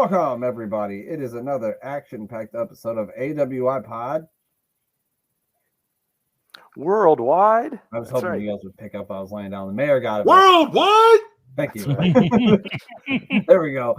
Welcome, everybody. It is another action-packed episode of AWIPOD. Worldwide? I was hoping you guys would pick up. I was laying down. The mayor got it. Worldwide? Thank you. There we go.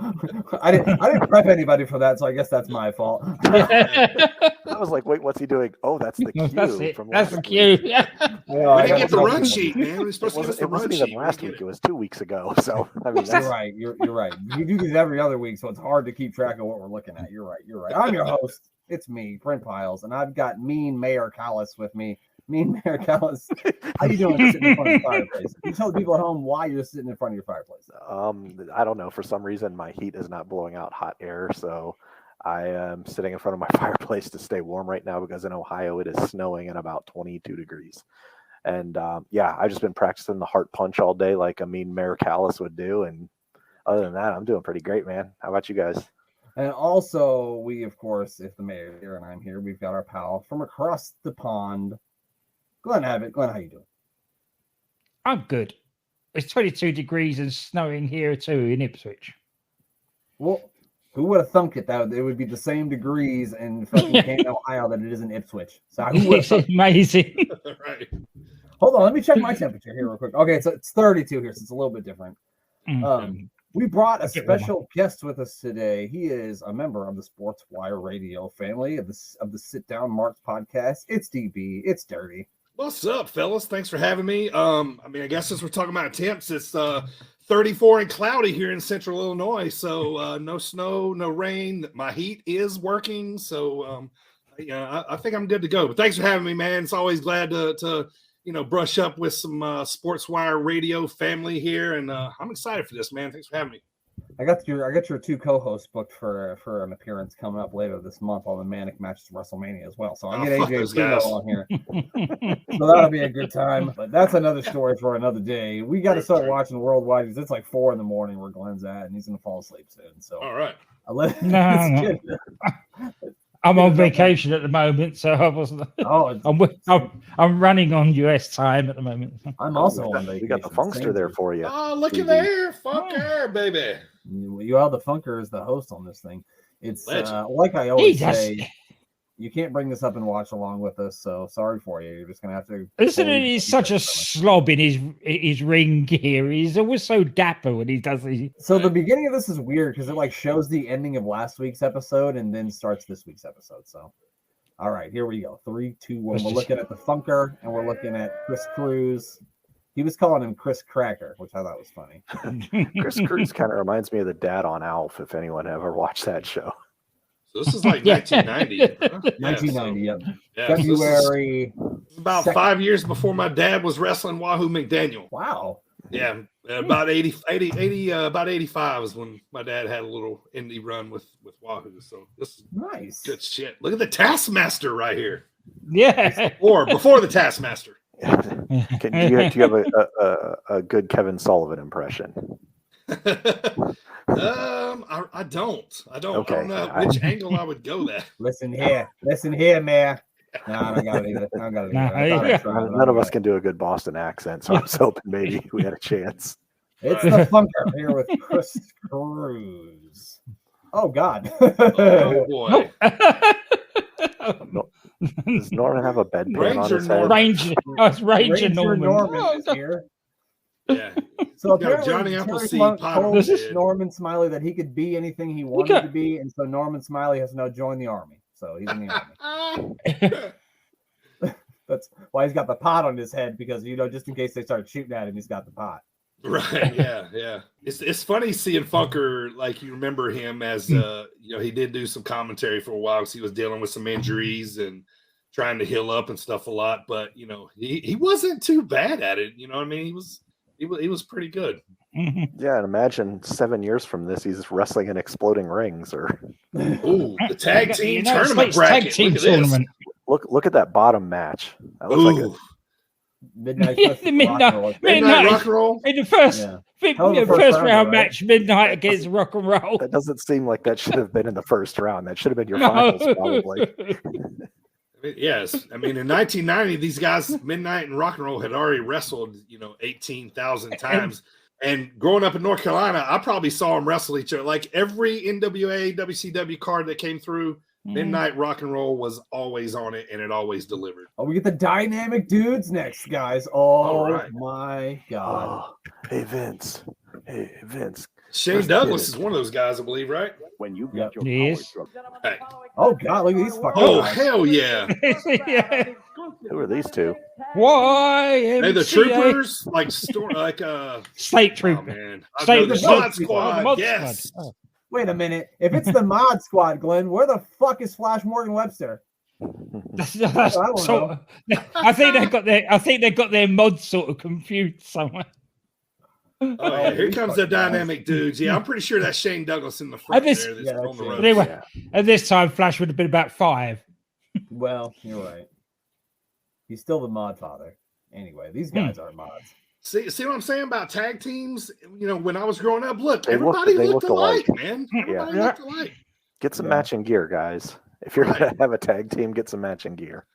I didn't prep anybody for that, so I guess that's my fault. I was like, wait, what's he doing? Oh, that's the cue. That's the cue. Yeah. We didn't get the run sheet, man. We're supposed to get the run sheet. It wasn't even last week. It was 2 weeks ago. So, I mean, you're right. You're right. You do these every other week, so it's hard to keep track of what we're looking at. You're right. I'm your host. It's me, Brent Piles, and I've got Mean Mayor Callis with me. Mean Mayor Callis, how you doing sitting in front of the fireplace? Can you tell the people at home why you're sitting in front of your fireplace? I don't know. For some reason, my heat is not blowing out hot air, so I am sitting in front of my fireplace to stay warm right now because in Ohio it is snowing at about 22 degrees. And I've just been practicing the heart punch all day like a Mean Mayor Callis would do. And other than that, I'm doing pretty great, man. How about you guys? And also, we, of course, if the mayor's here and I'm here, we've got our pal from across the pond, Glenn Abbott. Glenn, how you doing? I'm good. It's 22 degrees and snowing here too in Ipswich. Well, who would have thunk it that it would be the same degrees in fucking Canton, Ohio that it is in Ipswich? So who would have amazing. Right. Hold on, let me check my temperature here real quick. Okay, so it's 32 here, so it's a little bit different. We brought a special guest with us today. He is a member of the Sports Wire Radio family of the Sit Down Marks podcast. It's DB. It's Dirty. What's up, fellas? Thanks for having me. I guess since we're talking about temps, it's 34 and cloudy here in central Illinois. So no snow, no rain. My heat is working. So I think I'm good to go. But thanks for having me, man. It's always glad to brush up with some Sports Wire Radio family here. And I'm excited for this, man. Thanks for having me. I got your two co-hosts booked for an appearance coming up later this month on the Manic Match to WrestleMania as well. So I'll get AJ Suno on here. So that'll be a good time. But that's another story for another day. We got to start watching Worldwide because it's like 4 a.m. where Glenn's at, and he's gonna fall asleep soon. So all right. No. I'm on vacation at the moment, so I wasn't. I'm running on US time at the moment. I'm also on vacation. We got the Funkster there for you. Oh, look at there, Funker, baby. You are the Funker is the host on this thing. It's like I always say, you can't bring this up and watch along with us. So sorry for you. You're just gonna have to. Isn't it? He's such a slob in his ring here. He's always so dapper when he does these. So the beginning of this is weird because it shows the ending of last week's episode and then starts this week's episode. So, all right, here we go. 3, 2, 1. We're looking at the Funker and we're looking at Chris Cruz. He was calling him Chris Cracker, which I thought was funny. Chris Cruz kind of reminds me of the dad on Alf. If anyone ever watched that show. So this is like 1990. Huh? 1990, yeah. February. About 2nd. 5 years before my dad was wrestling Wahoo McDaniel. Wow. Yeah, about 80, about 85 is when my dad had a little indie run with Wahoo. So this is nice. Good shit. Look at the Taskmaster right here. Yeah. Or before the Taskmaster. Do you have a good Kevin Sullivan impression? I don't. Okay. I don't know which angle I would go there. Listen here, Mayor. No, I don't got it either. None of us can do a good Boston accent, so I was hoping maybe we had a chance. It's the Funker here with Chris Cruz. Oh God. Oh boy. Does Norman have a bedpan on his head? Ranger Norman is here. Yeah. So apparently Johnny Appleseed told Norman Smiley that he could be anything he wanted to be, and so Norman Smiley has now joined the army. So he's in the army. That's why he's got the pot on his head, because just in case they start shooting at him, he's got the pot. Right. Yeah. It's funny seeing Funker, like you remember him as he did do some commentary for a while because he was dealing with some injuries and trying to heal up and stuff a lot, but he wasn't too bad at it. You know what I mean? He was pretty good. Yeah, and imagine 7 years from this, he's wrestling in exploding rings or the tag team tournament bracket. Tag team tournament. Look at that bottom match. That looks like Midnight rock and roll. In the first round match, Midnight against Rock and Roll. That doesn't seem like that should have been in the first round. That should have been your finals, probably. Yes, I mean in 1990, these guys, Midnight and Rock and Roll, had already wrestled 18,000 times. And growing up in North Carolina, I probably saw them wrestle each other. Like every NWA, WCW card that came through, Midnight Rock and Roll was always on it, and it always delivered. Oh, we get the Dynamic Dudes next, guys. Oh, my God. Oh, hey, Vince. Shane Douglas is one of those guys, I believe, right? When you get your Hey. Oh, God, look at these fucking guys. Hell yeah. Who are these two? Why? Hey, the troopers, like State Troopers. Oh, man. State the Mod Squad. Mod Yes. Squad. Oh. Wait a minute. If it's the Mod Squad, Glenn, where the fuck is Flash Morgan Webster? I think they got their mods sort of confused somewhere. Oh, yeah. Here comes the Dynamic Dudes. Yeah, I'm pretty sure that's Shane Douglas in the front there. On the road. Anyway, at this time, Flash would have been about 5. Well, you're right. He's still the mod father. Anyway, these guys aren't mods. See what I'm saying about tag teams? You know, when I was growing up, everybody looked alike, man. Everybody looked alike. Get some matching gear, guys. If you're going to have a tag team, get some matching gear.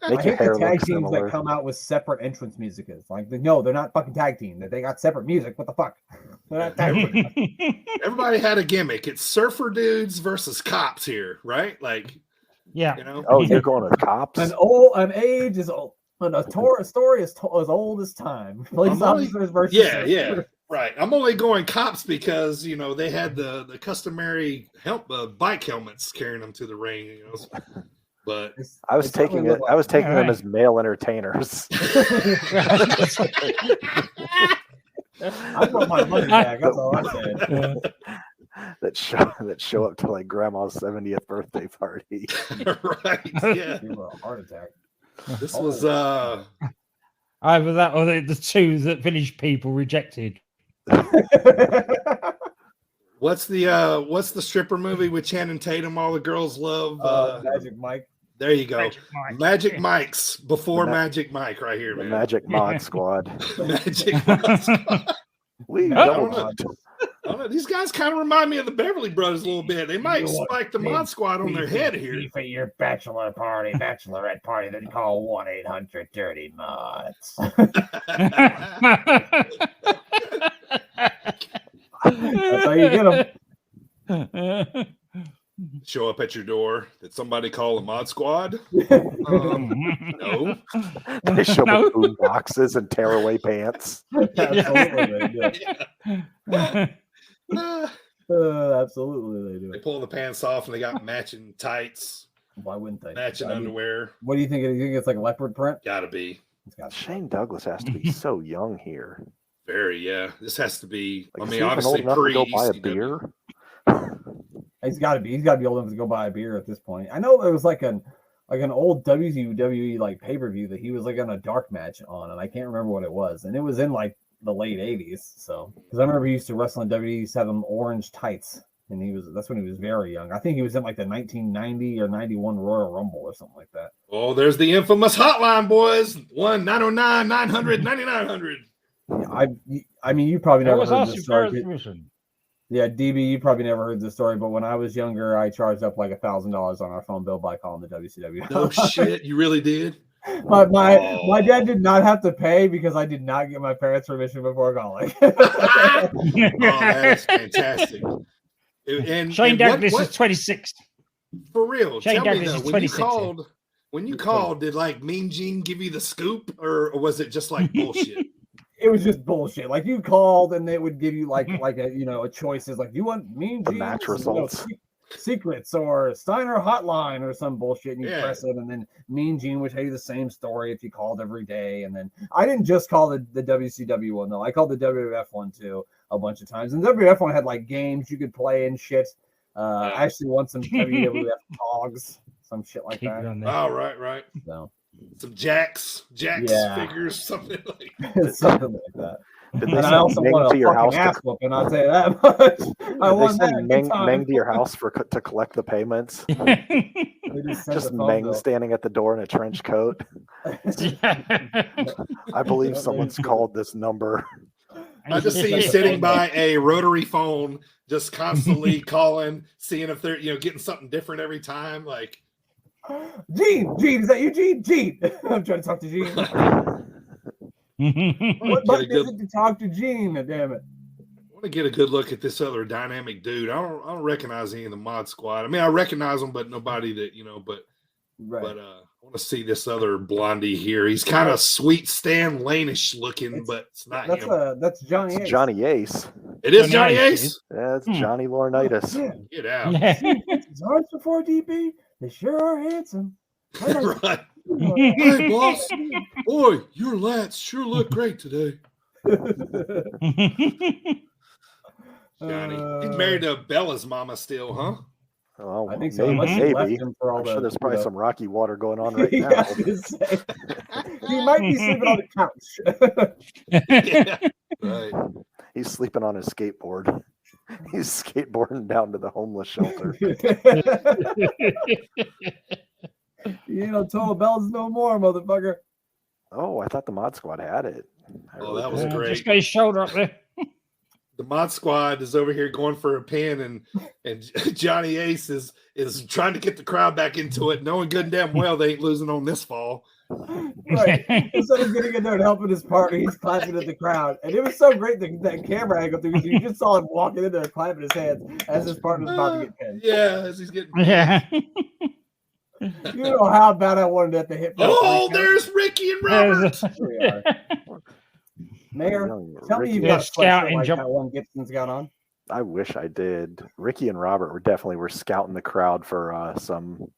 Make your hair the tag teams that come out with separate entrance music. Like, no, they're not fucking tag team. They got separate music. What the fuck? They're not tag team. Everybody had a gimmick. It's surfer dudes versus cops here, right? Like, yeah. You know? Oh, you're going with cops? An age is old. A story is as old as time. Police officers versus yeah. Right. I'm only going cops because, you know, they had the customary bike helmets carrying them to the ring, you know. But I was taking them as male entertainers. I want my money back. That's all I'm saying. That show up to like grandma's 70th birthday party. Right. Yeah. A heart attack. This was either that or the two that Village People rejected. What's the stripper movie with Channing Tatum all the girls love? Magic Mike. There you go. Magic Mike's before Magic Mike right here, man. Magic Mod Squad. Magic Mod Squad. I don't know. These guys kind of remind me of the Beverly Brothers a little bit. They might spike the Mod Squad on their head here. For your bachelorette party, then call 1-800-DIRTY-MODS. That's how you get them. Show up at your door. Did somebody call a Mod Squad? No. They show up with boom boxes and tear away pants. Absolutely, absolutely, they do. They pull the pants off and they got matching tights. Why wouldn't they? Matching underwear. What do you think? Do you think it's like a leopard print? Gotta be. Shane Douglas has to be so young here. Very, yeah. This has to be. Like, I mean, obviously, to go buy a beer. He's got to be. He's got to be old enough to go buy a beer at this point. I know there was like an old WWE like pay per view that he was like on a dark match on, and I can't remember what it was, and it was in like the late '80s. So, because I remember he used to wrestle in WWE, he used to have them orange tights, and that's when he was very young. I think he was in like the 1990 or 91 Royal Rumble or something like that. Oh, there's the infamous hotline, boys. 1-909-900-9900. I mean, you probably never heard this story. Permission. Yeah, DB, you probably never heard this story, but when I was younger, I charged up like $1,000 on our phone bill by calling the WCW. No shit, you really did? My dad did not have to pay because I did not get my parents' permission before calling. Oh, that is fantastic. And Shane Douglas is 26. For real, Shane tell me Douglas though, is 26. when you called, did like Mean Gene give you the scoop, or was it just like bullshit? It was just bullshit. Like you called and they would give you like a choices like, do you want Mean Gene's match results, secrets or Steiner hotline or some bullshit, and you press it, and then Mean Gene would tell you the same story if you called every day. And then I didn't just call the WCW one though. I called the WWF one too a bunch of times. And the WWF one had like games you could play and shit. I actually won some WWF dogs, some shit like that. Oh, right. So some Jacks figures, something like that. Something like that. Did they send Meng to your house? And I'll tell you that much. I won that. Meng to your house to collect the payments. Just Meng standing at the door in a trench coat. I believe someone's called this number. I just see you sitting by a rotary phone, just constantly calling, seeing if they're getting something different every time. Like, Gene, is that you, Gene? I'm trying to talk to Gene. What button is it to talk to Gene? Damn it. I want to get a good look at this other dynamic dude. I don't recognize any of the mod squad. I mean, I recognize them, but nobody that, but I want to see this other blondie here. He's kind of sweet Stan Lane-ish looking, but it's not him. That's Johnny Ace. Johnny Ace. It is Johnny Ace? That's Johnny Laurinaitis. Get out. His arms before DB. They sure are handsome. Right. Hey, boss. Boy, your lats sure look great today. Johnny. He's married to Bella's mama still, huh? Oh, I think so. Maybe. I'm sure there's probably some rocky water going on right now. He might be sleeping on the couch. Right. He's sleeping on his skateboard. He's skateboarding down to the homeless shelter. Total bells no more, motherfucker. Oh, I thought the mod squad had it. That was great. Just got his shoulder up there. The mod squad is over here going for a pin, and Johnny Ace is trying to get the crowd back into it, knowing good and damn well they ain't losing on this fall. Right. Instead of getting in there and helping his partner, he's clapping at the crowd. And it was so great that camera angle through. You just saw him walking in there clapping his hands as his partner's about to get pinned. Yeah, as he's getting pinned. Yeah. You know how bad I wanted that to hit. There's Ricky and Robert. Mayor, tell me you've got a sweatshirt like that one Gibson's got on. I wish I did. Ricky and Robert were scouting the crowd for some.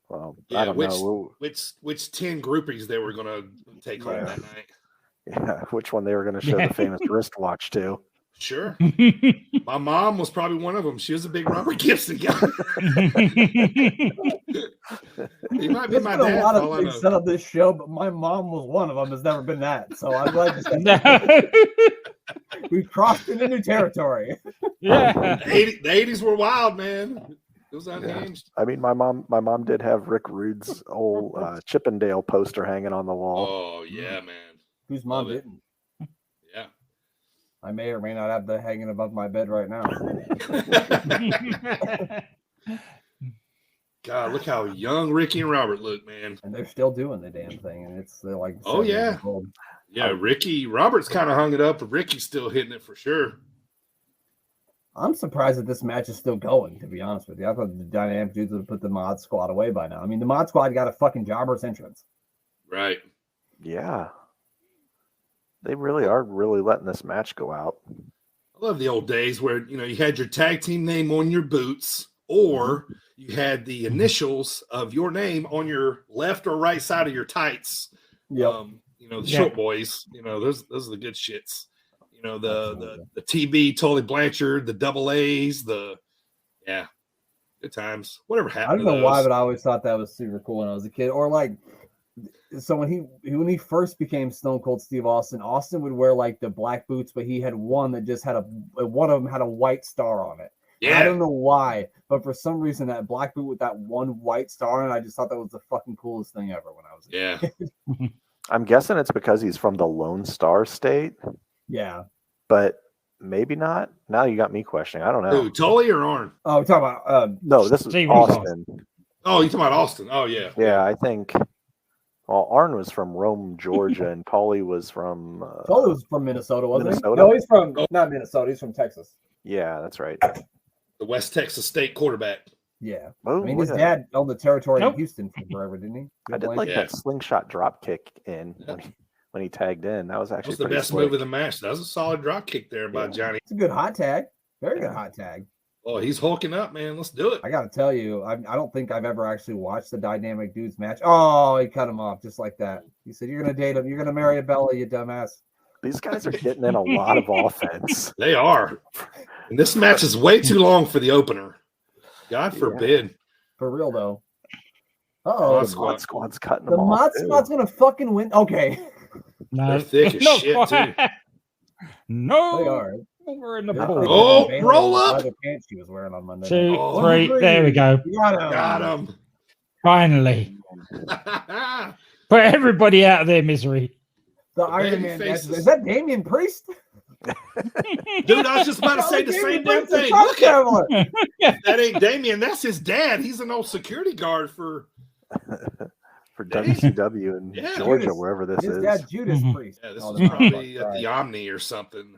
Well, I don't know which 10 groupies they were going to take home that night. Yeah, which one they were going to show the famous wristwatch to. Sure. My mom was probably one of them. She was a big Robert Gibson guy. He might be my dad. A lot of things said on this show, but my mom was one of them. Has never been that. So I'm glad to say we've crossed into new territory. Yeah. The 80s were wild, man. It was unhinged. I mean, my mom did have Rick Rude's old Chippendale poster hanging on the wall. Oh yeah, man. Whose mom didn't? Yeah. I may or may not have that hanging above my bed right now. God, look how young Ricky and Robert look, man. And they're still doing the damn thing, and they're like, oh yeah, yeah. Robert's kind of hung it up, but Ricky's still hitting it for sure. I'm surprised that this match is still going, to be honest with you. I thought the dynamic dudes would have put the mod squad away by now. I mean, the mod squad got a fucking jobber's entrance. Right. Yeah. They really are letting this match go out. I love the old days where, you had your tag team name on your boots, or you had the initials of your name on your left or right side of your tights. Yeah. The short boys, those are the good shits. The TB, Tully Blanchard, the double A's, good times. Whatever happened. I don't know why, but I always thought that was super cool when I was a kid. Or so when he first became Stone Cold Steve Austin would wear like the black boots, but he had one that just had one of them had a white star on it. Yeah. I don't know why, but for some reason that black boot with that one white star on it, I just thought that was the fucking coolest thing ever when I was a kid. I'm guessing it's because he's from the Lone Star State. Yeah. But maybe not. Now you got me questioning. I don't know. Who, Tully or Arn? Oh, we're talking about no, this is Austin. Oh, you're talking about Austin. Oh, yeah. Yeah, I think Arn was from Rome, Georgia, and Tully was from Minnesota, wasn't Minnesota? he? No, he's from not Minnesota, he's from Texas. Yeah, that's right. The West Texas State quarterback. Yeah. I mean, his dad owned the territory in Houston for forever, didn't he? I did like that slingshot drop kick when he tagged in. That was actually the best move of the match. That was a solid drop kick there by Johnny. It's a good hot tag. Very good hot tag. Oh, he's hulking up, man. Let's do it. I got to tell you, I don't think I've ever actually watched the Dynamic Dudes match. Oh, he cut him off just like that. He said, "You're going to date him. You're going to marry a Bella, you dumbass." These guys are getting in a lot of offense. They are. And this match is way too long for the opener. God forbid. For real, though. Uh-oh. The mod squad's cutting them off. The mod squad's going to fucking win. Okay. No, they're thick as shit, too. No. They are. We're in the pool. Roll up. The pants she was wearing on Monday. 2, 3. There we go. Got him. Finally. Put everybody out of their misery. The Iron Man. Is that Damian Priest? Dude, I was just about to say the same damn thing. Look at that ain't Damien. That's his dad. He's an old security guard for for WCW in Georgia, Judas, wherever this his is. dad, Judas Priest. Yeah, this Oh, was no, probably at right. the Omni or something.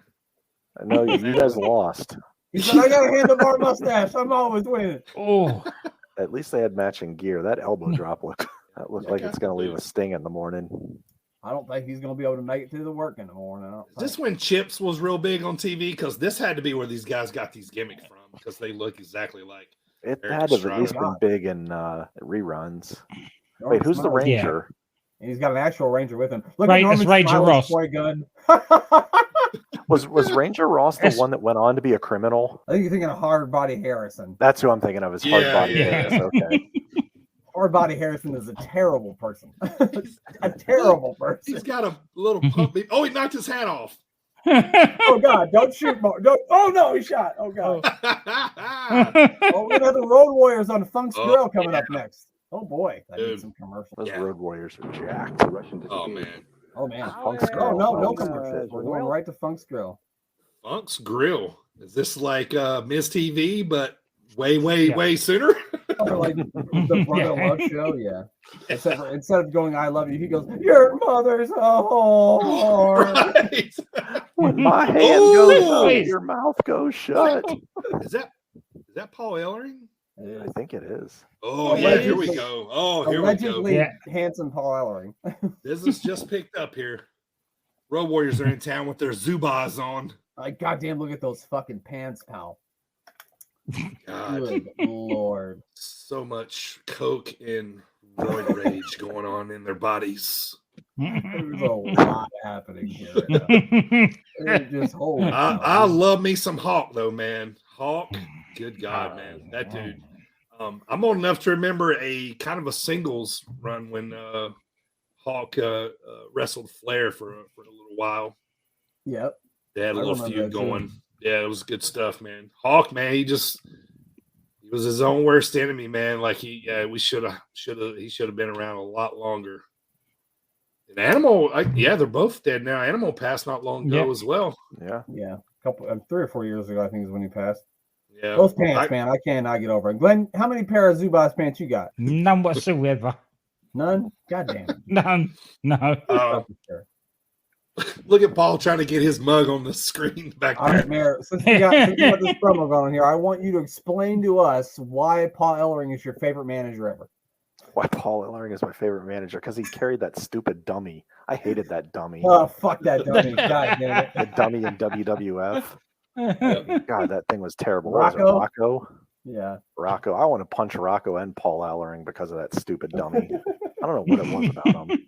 I know you guys lost. He said, I got a handlebar mustache. I'm always winning. Oh, At least they had matching gear. That elbow drop looked like it's going to leave dude. a sting in the morning. I don't think he's going to be able to make it to the work in the morning. Is this when Chips was real big on TV? Because this had to be where these guys got these gimmicks from, because they look exactly like. It Eric had to have Estrada. at least been big in reruns. Wait, who's the Smiles. Ranger? And he's got an actual Ranger with him. Look Right, at it's Norman Ranger Smiley's Ross. toy gun. Was Ranger Ross the one that went on to be a criminal? I think you're thinking of Hard Body Harrison. That's who I'm thinking of. Is Hard Yeah, Body yeah. Harris. Okay. Hard Body Harrison is a terrible person. A terrible person. He's got a little pump. Oh, he knocked his hat off. Oh God! Don't shoot! Don't! Oh no! He shot! Oh God! Oh, we're gonna have the Road Warriors on Funk's Grill coming up next. Oh boy! I need Dude. some commercials. Those Yeah. Road Warriors are jacked. Oh man, Oh man! Funk's Oh Grill. no! No Oh, commercials. We're going right to Funk's Grill. Funk's Grill. Is this like Ms. TV, but way sooner? Or like the Brother Love show, yeah. Instead of going "I love you," he goes, "Your mother's a whore." Right. When my hand Ooh. goes up, your mouth goes shut. Is that Paul Ellering? I think it is. Oh yeah, here we Allegedly- go. Oh, here we go. Allegedly Yeah. handsome Paul Ellering. Business just picked up here. Road Warriors are in town with their Zubas on. Like, goddamn, look at those fucking pants, pal. God, Good Lord. so much coke and roid rage going on in their bodies. There's a lot happening here. It's just holy. I love me some Hawk though, man. Hawk, good God, man, that dude. I'm old enough to remember a kind of a singles run when Hawk wrestled Flair for a little while. Yep. They had a I little remember feud that, too. going. Yeah, it was good stuff, man. Hawk, man, he was his own worst enemy, man. Like he should have been around a lot longer. And Animal, they're both dead now. Animal passed not long ago Yeah. as well. Yeah. Yeah. Couple 3 or 4 years ago, I think is when he passed. Yeah, Those pants, man, I cannot get over it. Glenn, how many pair of Zubaz pants you got? None whatsoever. None? Goddamn. None. No. Sure. Look at Paul trying to get his mug on the screen back All there. right, Mayor, since we got this promo going on here, I want you to explain to us why Paul Ellering is your favorite manager ever. Why Paul Ellering is my favorite manager? Because he carried that stupid dummy. I hated that dummy. Oh, fuck that dummy. God damn it. The dummy in WWF. God, that thing was terrible. What was it, Rocco? Rocco? Yeah. Rocco. I want to punch Rocco and Paul Ellering because of that stupid dummy. I don't know what it was about him.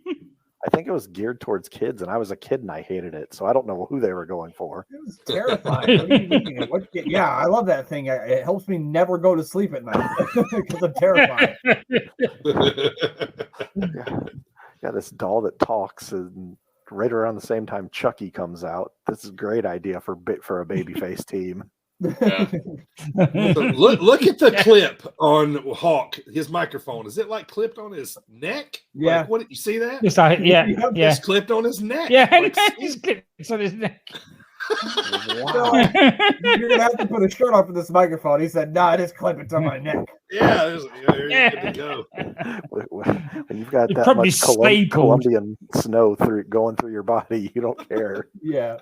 I think it was geared towards kids, and I was a kid and I hated it. So I don't know who they were going for. It was terrifying. What are you looking at? Yeah, I love that thing. It helps me never go to sleep at night because I'm terrified. Yeah, this doll that talks, and right around the same time Chucky comes out. This is a great idea for a babyface team. Yeah. So look at the clip on Hawk. His microphone, is it like clipped on his neck? Yeah. Like, what you see that? It's like, yeah. It's clipped on his neck. Yeah, Like, it's clipped on his neck. So, you're gonna have to put a shirt on for this microphone. He said, "Nah, just clip it to my neck." yeah, you're good to go. When you've got You're that probably much stapled. Colombian snow going through your body, you don't care. Yeah,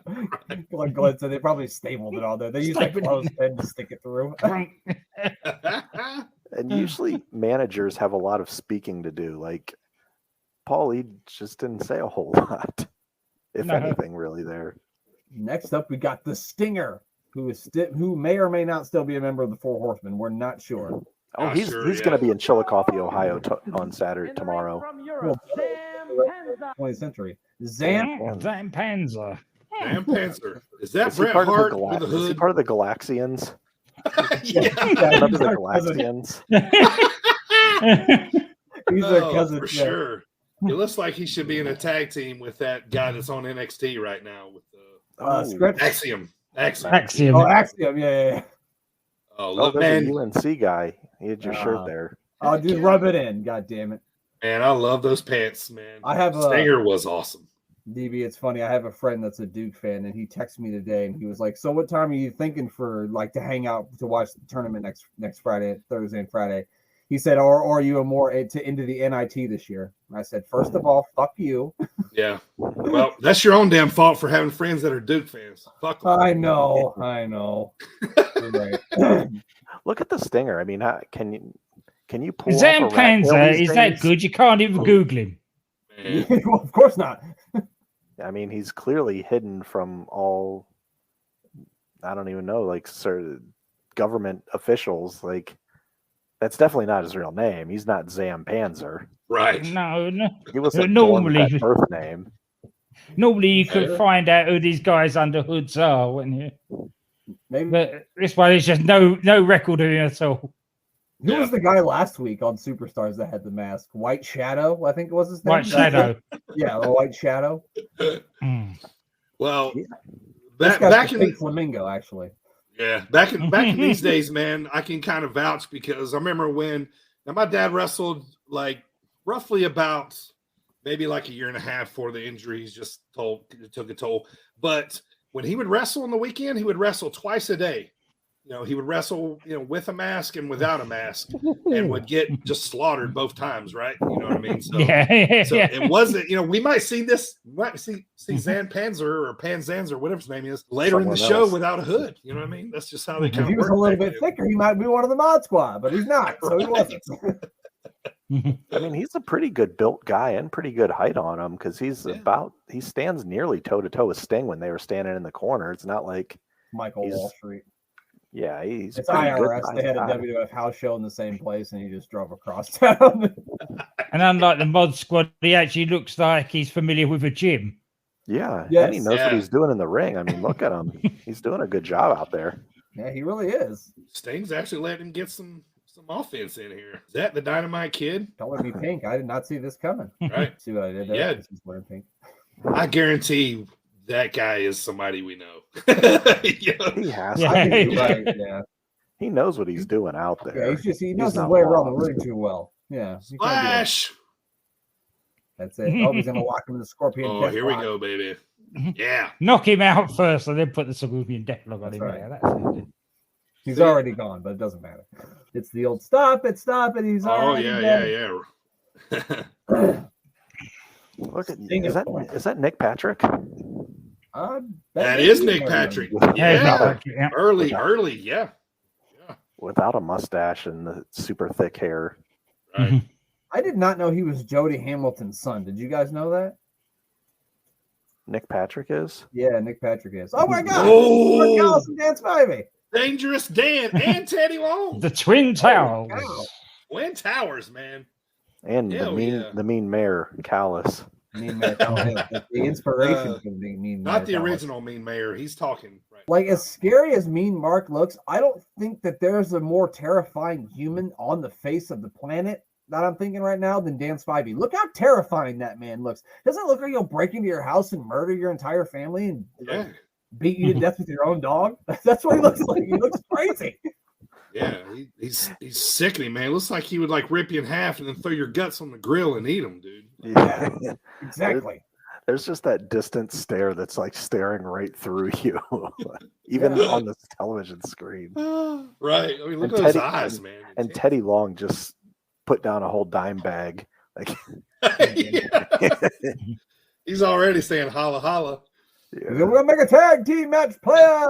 like Glenn said, they probably stapled it all there. They used a clothespin to stick it through. And usually managers have a lot of speaking to do. Like Paulie just didn't say a whole lot, if No. anything, really there. Next up, we got the Stinger, who may or may not still be a member of the Four Horsemen. We're not sure. Oh, Ah, he's sure, going to be in Chillicothe, Ohio on Saturday tomorrow. 20th century. Zan. Zan Panzer. Sam Panzer. Is that Is he Bret part of Hart the with a is he hood? part of the Galaxians? Yeah. Remember the Cousin. Galaxians? He's their Oh, cousin. for yeah. sure. It looks like he should be in a tag team with that guy that's on NXT right now with Script. Axiom. Axiom. Oh, Axiom. Yeah. Oh, Oh, look, there's man, a UNC guy. He had your shirt there. Oh, dude, rub it in. God damn it. man, I love those pants, man. I have a Stinger was awesome. DB. It's funny. I have a friend that's a Duke fan, and he texted me today, and he was like, "So, what time are you thinking for to hang out to watch the tournament next Friday, Thursday, and Friday?" He said, or are you more into the NIT this year? And I said, first of all, fuck you. Yeah. Well, that's your own damn fault for having friends that are Duke fans. Fuck them. I know. You're right. Look at the stinger. I mean, can you pull Zam off a rat tail Panzer, these is that days? good? You can't even Google him. Man. Well, of course not. I mean, he's clearly hidden from all, I don't even know, like government officials. Like, that's definitely not his real name. He's not Zam Panzer. Right. No. He was Normally- that birth name. Normally, you could find out who these guys under hoods are, wouldn't you? Maybe. But this one is just no record of him at all. Who was the guy last week on Superstars that had the mask? White Shadow, I think it was his name. White Shadow. Yeah, the White Shadow. Well, back in Pink Flamingo, actually. Yeah, back in these days, man, I can kind of vouch because I remember when my dad wrestled like roughly about maybe like a year and a half before the injuries just took a toll. But when he would wrestle on the weekend, he would wrestle twice a day. You know, he would wrestle, with a mask and without a mask, and would get just slaughtered both times, right? You know what I mean? So, so it wasn't, we might see Zan Panzer or Panzanzer, whatever his name is, later in the show without a hood. You know what I mean? That's just how they kind of work. If he was a little bit thicker, he might be one of the Mod Squad, but he's not, so he wasn't. I mean, he's a pretty good built guy and pretty good height on him because he stands nearly toe to toe with Sting when they were standing in the corner. It's not like Michael Wall Street. Yeah, it's IRS. They had a WWF house show in the same place, and he just drove across town. And unlike the Mod Squad, he actually looks like he's familiar with a gym. Yeah, and he knows what he's doing in the ring. I mean, look at him; he's doing a good job out there. Yeah, he really is. Sting's actually letting him get some offense in here. Is that the Dynamite Kid? Color me pink. I did not see this coming. Right? See what I did there? Yeah, he's wearing pink. I guarantee that guy is somebody we know. He has. Right, yeah. He knows what he's doing out there. Yeah, he knows his way around the ring too well. Yeah. Splash. That's it. Oh, he's gonna lock him in the Scorpion. Oh, here we go, baby. Yeah. Knock him out first, and then put the Scorpion Deathlock on him. Right. There. That's it. He's already gone, but it doesn't matter. It's the old stop it. He's already yeah. Look at is that Nick Patrick? That is Nick Patrick. Yeah. Early, yeah. Without a mustache and the super thick hair. Right. I did not know he was Jody Hamilton's son. Did you guys know that? Nick Patrick is? Yeah, Nick Patrick is. Oh my God! Oh, Dallas and Dan Spivey. Dangerous Dan and Teddy Long. The Twin Towers. Twin Towers, man. And the mean mayor, Callis. Mean Mayor Callis. The inspiration for the Mean Mayor. Not the original Mean Mayor. He's talking. Right. Like, as scary as Mean Mark looks, I don't think that there's a more terrifying human on the face of the planet that I'm thinking right now than Dan Spivey. Look how terrifying that man looks. Doesn't it look like he'll break into your house and murder your entire family and beat you to death with your own dog? That's what he looks like. He looks crazy. Yeah, he's sickening, man. It looks like he would like rip you in half and then throw your guts on the grill and eat them, dude. Yeah, exactly. There's just that distant stare that's like staring right through you, even on the television screen. Right. I mean, look at those eyes, man. And Teddy Long just put down a whole dime bag. Like, he's already saying holla holla. Yeah. We're gonna make a tag team match, player.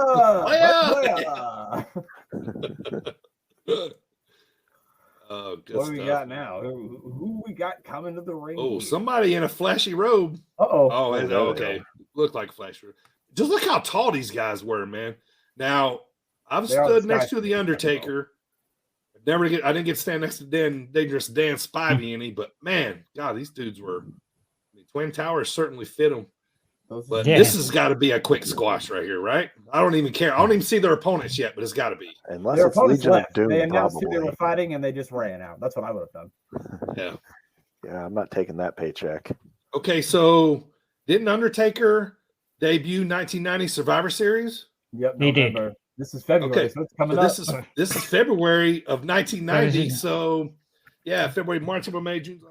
What do we got now? Who we got coming to the ring? Oh, somebody in a flashy robe. Oh, okay. Looked like a flashy robe. Just look how tall these guys were, man. Now, I've stood next to the Undertaker. I didn't get to stand next to Dangerous Dan Spivey any, but man, God, these dudes were. Twin Towers certainly fit them. But this has got to be a quick squash right here, right? I don't even care. I don't even see their opponents yet, but it's got to be. Unless their opponents left. They announced who they were fighting, and they just ran out. That's what I would have done. Yeah. Yeah, I'm not taking that paycheck. Okay, so didn't Undertaker debut 1990 Survivor Series? Yep, November. Did. This is February, so it's coming up. This is February of 1990. So, yeah, February, March, April, May, June.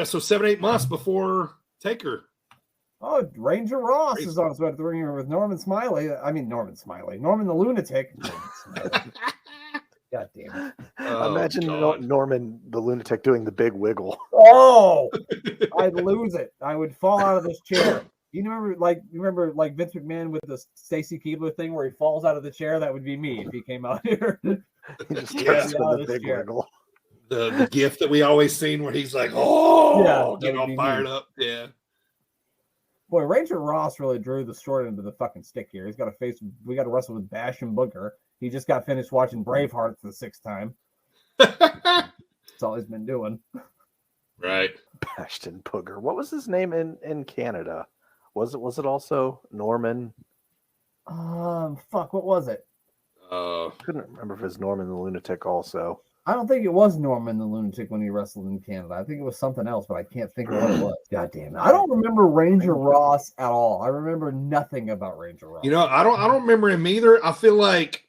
So 7-8 months before Taker. Oh, Ranger Ross is on his way to the ring with Norman the Lunatic. Yeah, God damn it. Imagine Norman the lunatic doing the big wiggle. Oh, I'd lose it. I would fall out of this chair. You remember Vince McMahon with the Stacy Keibler thing where he falls out of the chair? That would be me if he came out here. He just starts doing the big wiggle. The gift that we always seen where he's like, oh, yeah, getting all fired up. Yeah. Boy, Ranger Ross really drew the short end of the fucking stick here. We got to wrestle with Bash and Booker. He just got finished watching Braveheart for the 6th time. That's all he's been doing. Right. Bastion Booger. What was his name in Canada? Was it also Norman? Fuck, what was it? Couldn't remember if it was Norman the Lunatic also. I don't think it was Norman the Lunatic when he wrestled in Canada. I think it was something else, but I can't think of what it was. God damn it. I don't remember Ranger Ross at all. I remember nothing about Ranger Ross. I don't remember him either. I feel like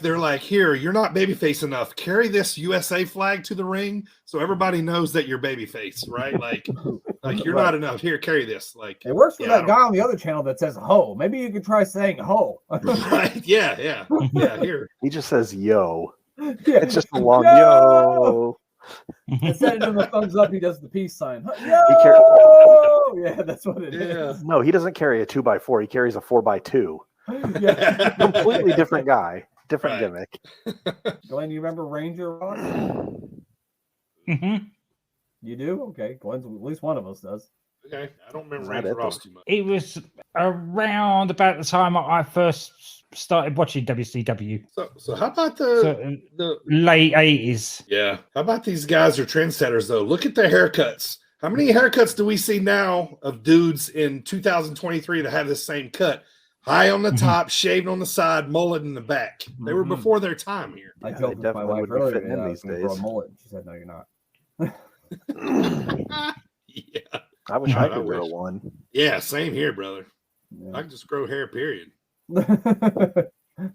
they're like, here, you're not babyface enough. Carry this USA flag to the ring so everybody knows that you're babyface, right? Like you're not enough. Here, carry this. Like it works for that guy on the other channel that says ho. Maybe you could try saying ho. Right? Yeah. Here. He just says yo. Yeah. It's just a long yo. Instead of the thumbs up, he does the peace sign. Yo! Yeah, that's what it is. No, he doesn't carry a 2x4. He carries a 4x2. Yeah. Completely different guy. Different gimmick. Glenn, you remember Ranger Ross? Mm-hmm. You do? Okay. Glenn's, at least one of us does. Okay. I don't remember Ranger Ross too much. It was around about the time I first started watching WCW. So how about the late 80s? Yeah. How about these guys are trendsetters though? Look at their haircuts. How many haircuts do we see now of dudes in 2023 that have the same cut? High on the top, shaved on the side, mullet in the back. They were before their time here. I joked with my wife earlier that I was going to grow a mullet. She said, no, you're not. Yeah. I wish I could grow one. Yeah, same here, brother. Yeah. I can just grow hair, period.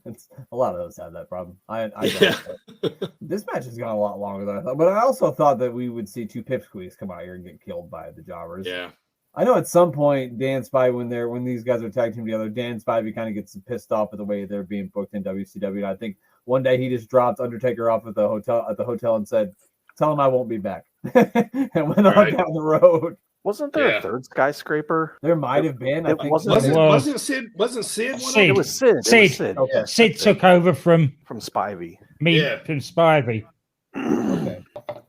It's, a lot of those have that problem. This match has gone a lot longer than I thought, but I also thought that we would see two pipsqueaks come out here and get killed by the jobbers. Yeah. I know at some point Dan Spivey, when these guys are tag team together, Dan Spivey kind of gets pissed off at the way they're being booked in WCW. And I think one day he just dropped Undertaker off at the hotel and said, "Tell him I won't be back," and went on down the road. Wasn't there a third skyscraper? There might have been. I think wasn't Sid? Wasn't Sid? Sid. It was Sid. Sid. Okay. Sid took over from Spivey. From Spivey. Okay,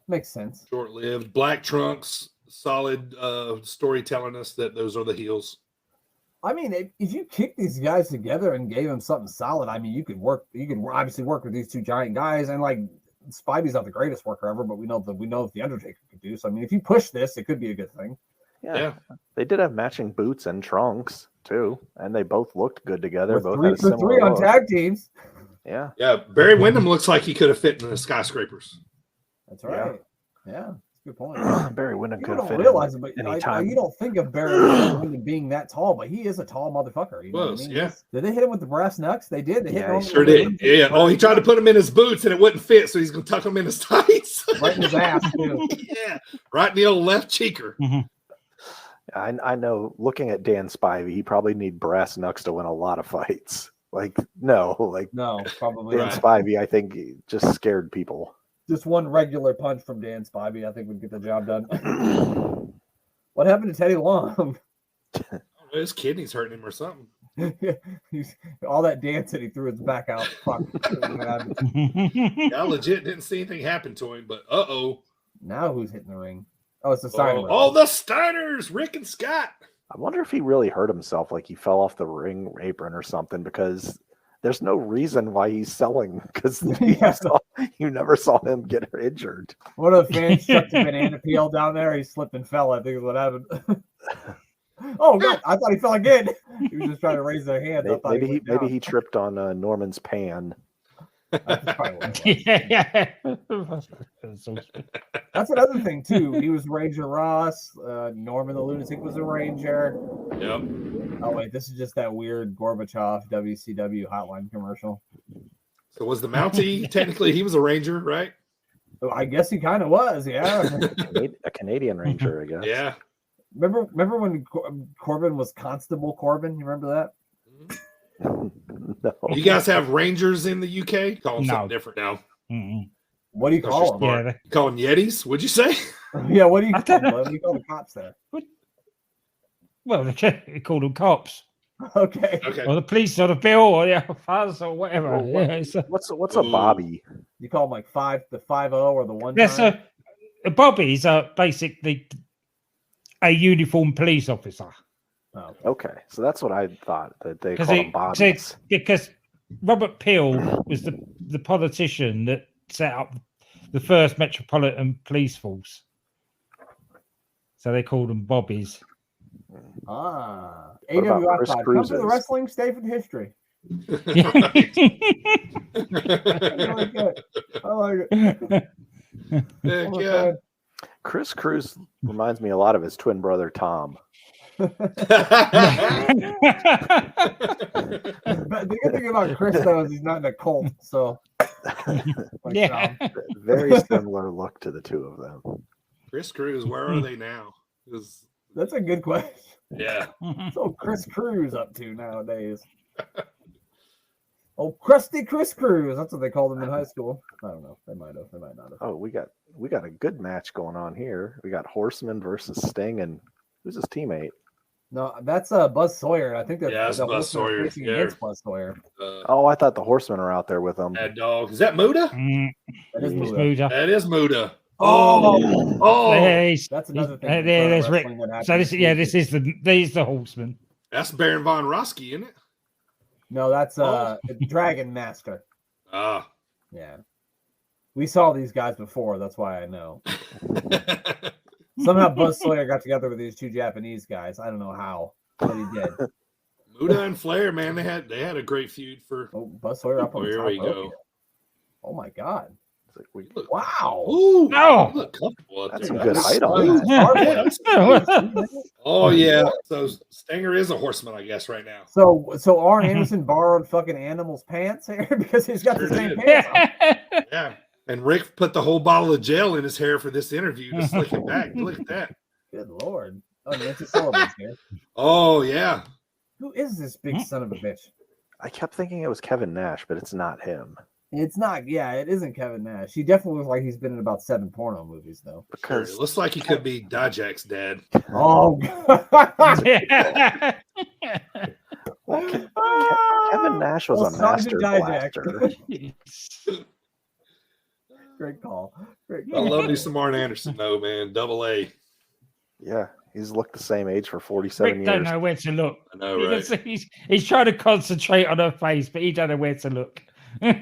makes sense. Short-lived. Black trunks. Solid story telling us that those are the heels. I mean, if you kick these guys together and gave them something solid, I mean, you could obviously work with these two giant guys, and like Spivey's not the greatest worker ever, but we know what the Undertaker could do. So I mean, if you push this, it could be a good thing. Yeah. They did have matching boots and trunks too, and they both looked good together. Both had a similar three on tag teams. Yeah. Yeah. Barry Windham looks like he could have fit in the skyscrapers. That's right. Yeah. Good point. Barry Windham could don't fit realize it, but anytime. You don't think of Barry Windham being that tall, but he is a tall motherfucker. You know what I mean? Yeah. Did they hit him with the brass knucks? They did. They hit him. Sure did. Yeah. Oh, he tried to put him in his boots and it wouldn't fit, so he's gonna tuck him in his tights. Right in his ass, too. Yeah. Right in the old left cheeker. Mm-hmm. I know. Looking at Dan Spivey, he probably need brass knucks to win a lot of fights. No, probably Dan Spivey. I think he just scared people. Just one regular punch from Dan Spivey, I think, would get the job done. What happened to Teddy Long? His kidneys hurting him or something. All that dancing, he threw his back out. Fuck. I legit didn't see anything happen to him, but now who's hitting the ring? Oh, it's the Steiner. Oh, the Steiners, Rick and Scott. I wonder if he really hurt himself, like he fell off the ring apron or something, because there's no reason why he's selling, because you never saw him get injured. One of the fans chucked a banana peel down there. He slipped and fell, I think is what happened. Oh, God. I thought he fell again. He was just trying to raise their hand. Maybe he tripped on Norman's pan. That's another thing, too. He was Ranger Ross. Norman the Lunatic was a Ranger. Yep. Oh, wait. This is just that weird Gorbachev WCW hotline commercial. So was the Mountie, technically, he was a Ranger, right? I guess he kind of was, yeah. A Canadian Ranger, I guess. Yeah. Remember when Corbin was Constable Corbin? You remember that? No. You guys have Rangers in the UK? Call them No. something different now. Mm-mm. What do you call them? Yeah, You call them Yetis? What'd you say? Yeah, what do you I call don't them? know. What do you call the cops there? well, they call them cops, Okay. Okay. or the police, or the bill, or the fuzz, or whatever. Well, what- Yeah, it's a, What's a bobby? You call them like the 5-0 or the one yeah, time? so bobbies are basically a uniformed police officer. Oh, okay. Okay, so that's what I thought, that they call them bobbies. Because Robert Peel was the politician that set up the first Metropolitan Police Force. So they called them bobbies. Ah. What about Chris AWIPOD. Come to Cruises? the wrestling state in history. I like it. Heck Oh, yeah. Chris Cruz reminds me a lot of his twin brother Tom. But the good thing about Chris though is he's not in a cult, so like Yeah. Very similar look to the two of them. Chris Cruz, where are they now? 'Cause- that's a good question. yeah. So Chris Cruz up to nowadays? Oh, Crusty Chris Cruz. That's what they called him in high school. I don't know. They might have. They might not have. Oh, we got a good match going on here. We got Horseman versus Sting, and who's his teammate? No, that's Buzz Sawyer. I think that's Yeah, that's the Buzz Horsemen Sawyer, facing yeah. against Buzz Sawyer. Oh, I thought the Horsemen are out there with him. Mad Dog. Is that Muda? That is Yeah. Muda. Smoother. That is Muda. Oh, Oh, that's another thing. There's Rick. wrestling that happens. So this is the Horseman. that's Baron Von Roski, isn't it? No, that's Oh. Dragon Master. Ah. Yeah, we saw these guys before. That's why I know. Somehow Buzz Sawyer got together with these two Japanese guys. I don't know how, but he did. Muda and Flair, man, they had a great feud for. Oh, Buzz Sawyer up on the Here top we rope go. here. Oh my God! It's like, we, Wow. Ooh, No. you look comfortable up That's there. some good height on Ooh, that. hard. Oh yeah, so Stinger is a horseman, I guess, right now. So Arn Anderson borrowed fucking Animal's pants here because he's got the Sure same did. pants on. Yeah, and Rick put the whole bottle of gel in his hair for this interview to slick it back. Look at that. Good Lord. Oh, Nancy Sullivan's here. Oh yeah, Who is this big son of a bitch? I kept thinking it was Kevin Nash, but it's not him. It's not. Yeah, it isn't Kevin Nash. He definitely looks like he's been in about 7 porno movies, though. sure. Because It looks like he could be Dijak's dad. Oh, God. Kevin Nash was Well, a Sergeant master Dijak. blaster. Great call. Great I call. love me some Arn Anderson, though, man. Double A. Yeah, he's looked the same age for 47 Rick don't years. know where to look. I know, You can right? see he's trying to concentrate on her face, but he don't know where to look. He's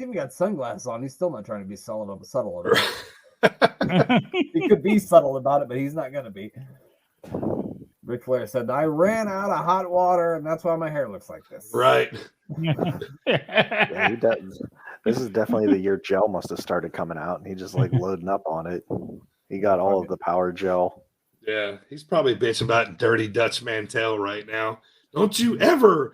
even got sunglasses on. He's still not trying to be subtle about it. He could be subtle about it, but he's not going to be. Ric Flair said, I ran out of hot water, and that's why my hair looks like this. Right. Yeah, he does. This is definitely the year gel must have started coming out, and he just like loading up on it. He got all of the power gel. Yeah, he's probably bitching about Dirty Dutch Mantel right now. Don't you ever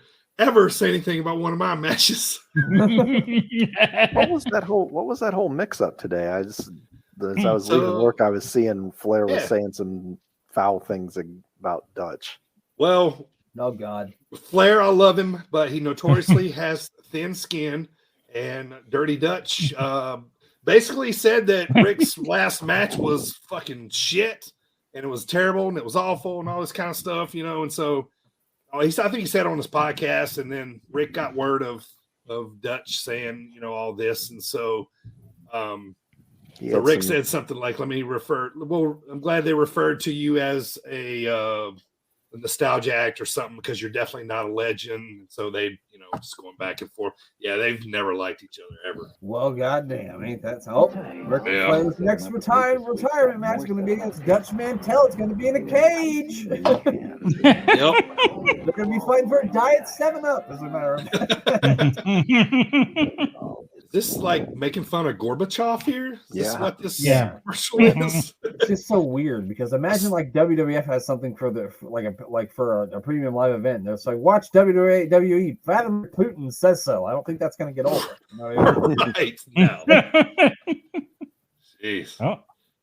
say anything about one of my matches. What was that whole mix up today? As I was leaving work, I was seeing Flair was saying some foul things about Dutch. Well, Oh, God. Flair, I love him, but he notoriously has thin skin. And Dirty Dutch basically said that Rick's last match was fucking shit, and it was terrible, and it was awful, and all this kind of stuff, you know. And so, I think he said on his podcast, and then Rick got word of Dutch saying, you know, all this, and so, so Rick said something like, "Let me refer." Well, I'm glad they referred to you as a nostalgia act or something because you're definitely not a legend. So they, you know, just going back and forth. Yeah, they've never liked each other ever. Well, goddamn, ain't that so? Ric Flair's next retirement match is going to be against Dutch Mantel. It's going to be in a cage. Yep. They're going to be fighting for a Diet 7-Up, as a matter of fact. Is this like making fun of Gorbachev here? Is this what this commercial is? It's just so weird because imagine like WWF has something for a premium live event. They're like, watch WWE. Vladimir Putin says so. I don't think that's going to get over. You know what I mean? Right. No. Jeez. Oh.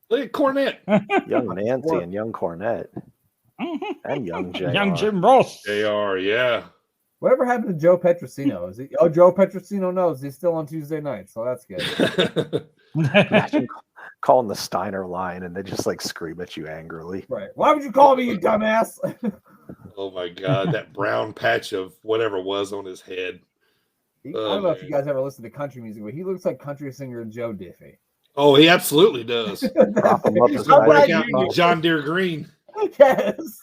Look at Cornette. Young Nancy and young Cornette. And young JR. Young Jim Ross. JR, yeah. Whatever happened to Joe Petrosino? Is he? Oh, Joe Petrosino knows he's still on Tuesday night, so that's good. Imagine calling the Steiner line and they just like scream at you angrily. Right? Why would you call me, you dumbass? Oh my God, that brown patch of whatever was on his head. I don't know if you guys ever listen to country music, but he looks like country singer Joe Diffie. Oh, he absolutely does. Prop him up He's as gonna high as break you out can. in John Deere Green. Yes.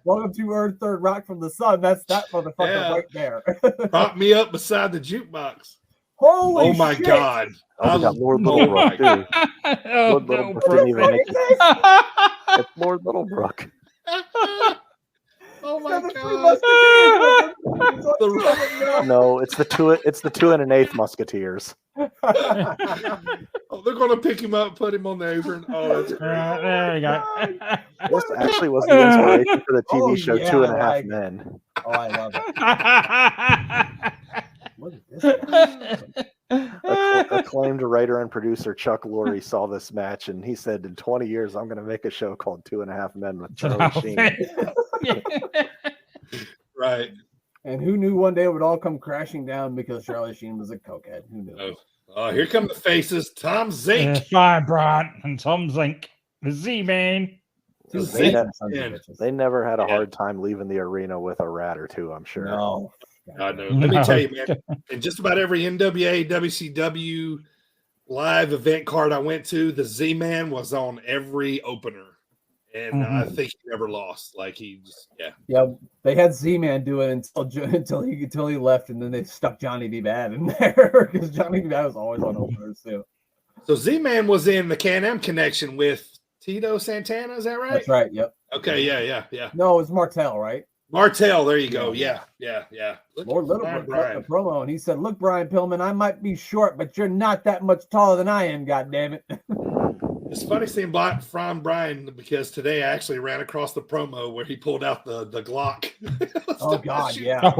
Welcome to Earth Third Rock from the Sun. That's that motherfucker right there. Prop me up beside the jukebox. Holy Oh my shit. God. Oh, we got Lord Littlebrook too. Lord Littlebrook didn't even make it. It's Lord Littlebrook. Oh my God. No, it's the 2 and an 1/8 Musketeers. Oh, they're gonna pick him up, put him on the apron. Oh, that's great. There we go. This actually was the inspiration for the TV show yeah, 2.5 Men. Oh, I love it. Look at this guy. Acclaimed writer and producer Chuck Lorre saw this match and he said, in 20 years, I'm going to make a show called 2.5 Men with Charlie Sheen. Right. And who knew one day it would all come crashing down because Charlie Sheen was a cokehead? Who knew? Oh, here come the faces. Tom Zink. Fire Bryant and Tom Zink. The Z-Man. They never had a hard time leaving the arena with a rat or two, I'm sure. No. I know. Let me tell you, man. In just about every NWA, WCW live event card I went to, the Z-Man was on every opener. And I think he never lost. Like he just, yeah. They had Z-Man do it until he left, and then they stuck Johnny B. Bad in there because Johnny B. Bad was always on openers too. So Z-Man was in the Can-Am connection with Tito Santana. Is that right? That's right. Yep. Okay. Yeah. No, it's Martel, right? Martel. There you go. Yeah. Lord Littlebrook cut the promo, and he said, "Look, Brian Pillman, I might be short, but you're not that much taller than I am. God damn it." It's funny seeing from Brian because today I actually ran across the promo where he pulled out the Glock. Oh God, yeah.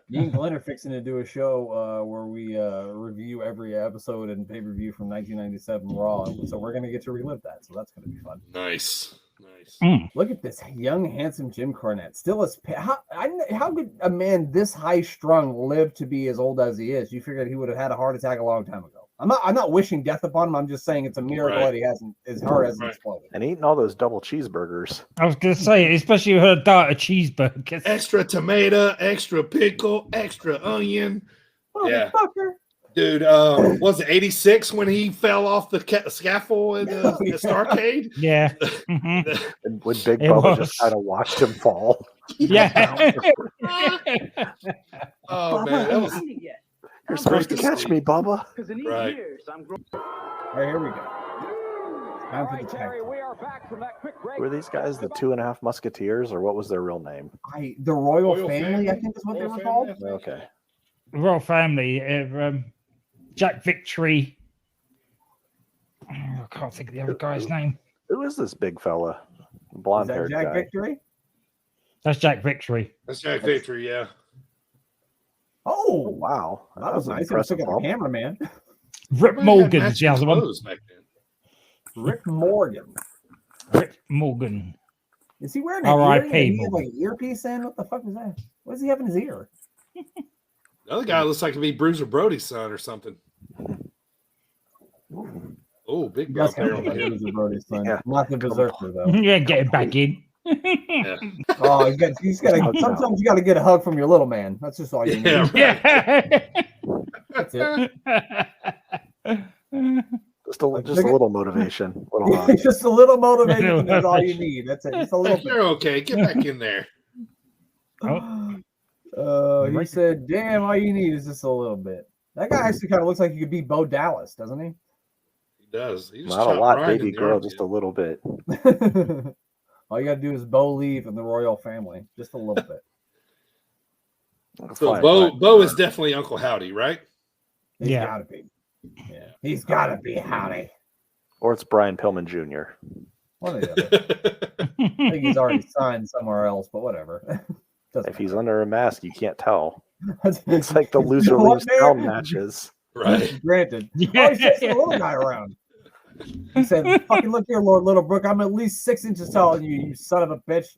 Me and Glenn are fixing to do a show where we review every episode and pay-per-view from 1997 Raw. So we're going to get to relive that. So that's going to be fun. Nice. Look at this young, handsome Jim Cornette. Still as how could a man this high-strung live to be as old as he is? You figured he would have had a heart attack a long time ago. I'm not wishing death upon him. I'm just saying it's a miracle that he hasn't. His heart hasn't exploded. And eating all those double cheeseburgers. I was going to say, especially with her diet of cheeseburgers. Extra tomato, extra pickle, extra onion. Yeah. Dude, was it 86 when he fell off the scaffold in the Starcade? Yeah. And when Big Bubba just kind of watched him fall. Yeah. Oh, man. That was... You're supposed to catch me, Bubba. Right. All right, here we go. Time for the tag. Were these guys the 2.5 Musketeers, or what was their real name? The Royal Family, I think is what they were called. Okay. Royal Family. Jack Victory. I can't think of the other guy's name. Who is this big fella? Blonde-haired guy. Jack Victory? That's Jack Victory. That's Jack Victory, yeah. Oh, wow. That was nice. It took a cameraman. Rick Morgan's the other one. Rick Morgan. Rick Morgan. Is he wearing an earpiece in? What the fuck is that? What does he have in his ear? The other guy looks like to be Bruiser Brody's son or something. Oh, big bump there on the head. Bruiser Brody's son. Yeah. Not the Berserker, though. Yeah, get him back in. Yeah. Oh, he's got to. Sometimes you got to get a hug from your little man. That's just all you need. Yeah. That's it. Just a little motivation. Just a little motivation is all you need. That's it. Just a little. You're okay. Get back in there. He said, "Damn, all you need is just a little bit." That guy actually kind of looks like he could be Bo Dallas, doesn't he? He does. He Not a lot, baby girl. Just a little bit. All you got to do is Bo leave and the Royal Family, just a little bit. So Bo is definitely Uncle Howdy, right? He's got to be. Yeah, he's got to be Howdy. Or it's Brian Pillman Jr. One of the other. I think he's already signed somewhere else, but whatever. If he's under a mask, you can't tell. It's like the loser leaves town matches. Right. Granted. Oh, he's just a little guy around. He said, "Fucking look here, Lord Littlebrook. I'm at least 6 inches taller than you, you son of a bitch."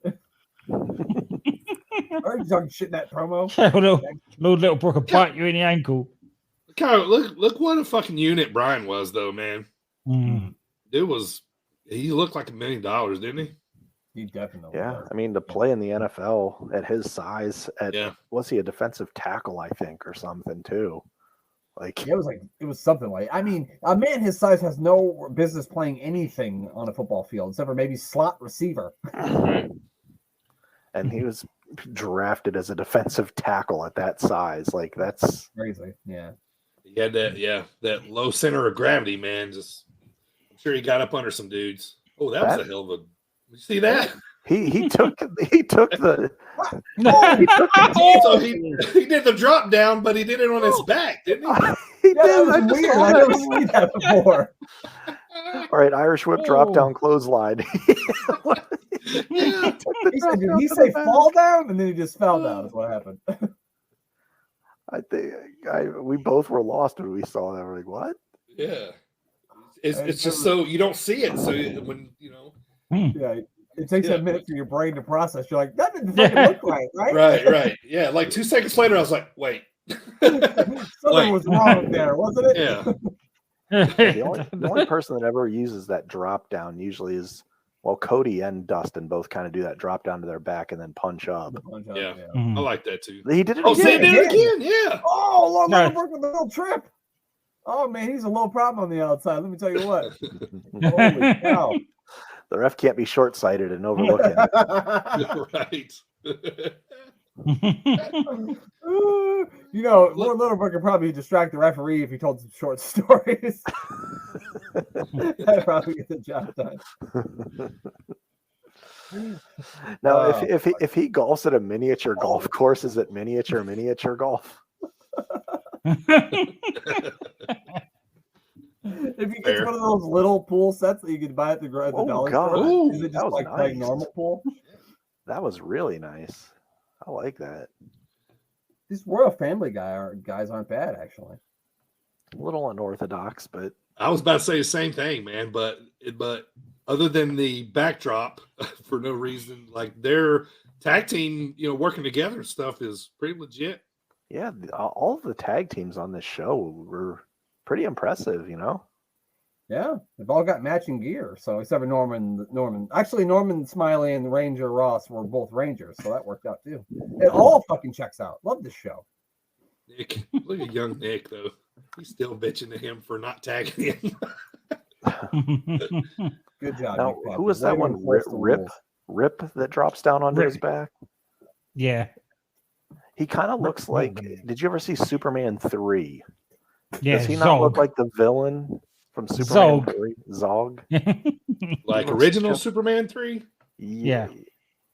Are you talking shit in that promo? Lord Littlebrook will bite you in the ankle. Look what a fucking unit Brian was, though, man. Mm. He looked like $1 million, didn't he? He definitely. Yeah, does. I mean, to play in the NFL at his size, was he a defensive tackle? I think, or something too. Like it was something like. I mean, a man his size has no business playing anything on a football field except for maybe slot receiver. And he was drafted as a defensive tackle at that size. Like that's crazy. Yeah. He had that low center of gravity, man. I'm sure he got up under some dudes. Oh, that was a hell of a. Did you see that? He took the. So he did the drop down, but he did it on his back, didn't he? He did. That was weird. I never seen that before. All right, Irish whip drop down clothesline. He said, "Did he say fall down?" And then he just fell down. Is what happened. I think we both were lost when we saw that. We're like, "What?" Yeah, it's just so you don't see it. So when you know, yeah, it takes a minute for your brain to process. You're like, "That didn't fucking look right." Right. Yeah, like 2 seconds later, I was like, "Wait, something was wrong there, wasn't it?" Yeah. The only person that ever uses that drop down usually is Cody and Dustin both kind of do that drop down to their back and then punch up. Yeah. I like that too. He did it. Oh, he did it again. Yeah. Oh, Lord Littlebrook with a little trip. Oh man, he's a little problem on the outside. Let me tell you what. Holy cow. The ref can't be short-sighted and overlook him. Right. You know, Lord Littlebrook could probably distract the referee if he told some short stories. That'd probably get the job done. Now, if he golfs at a miniature golf course, is it miniature golf? If you get one of those little pool sets that you can buy at the dollar store, is it just like playing normal pool? That was really nice. I like that. These Royal Family guys aren't bad, actually. A little unorthodox, but I was about to say the same thing, man. But other than the backdrop, for no reason, like their tag team, working together and stuff is pretty legit. Yeah, all of the tag teams on this show were pretty impressive, Yeah, they've all got matching gear. So except for Norman. Actually, Norman Smiley and Ranger Ross were both Rangers, so that worked out too. It all fucking checks out. Love this show. Nick, look at young Nick though. He's still bitching to him for not tagging him. Good job. Now, Nick. who was that one? Rip that drops down onto his back. Yeah, he kind of looks like. Did you ever see Superman 3? Yeah, does he not look like the villain from Superman 3? Zog. Like original Superman 3? Yeah.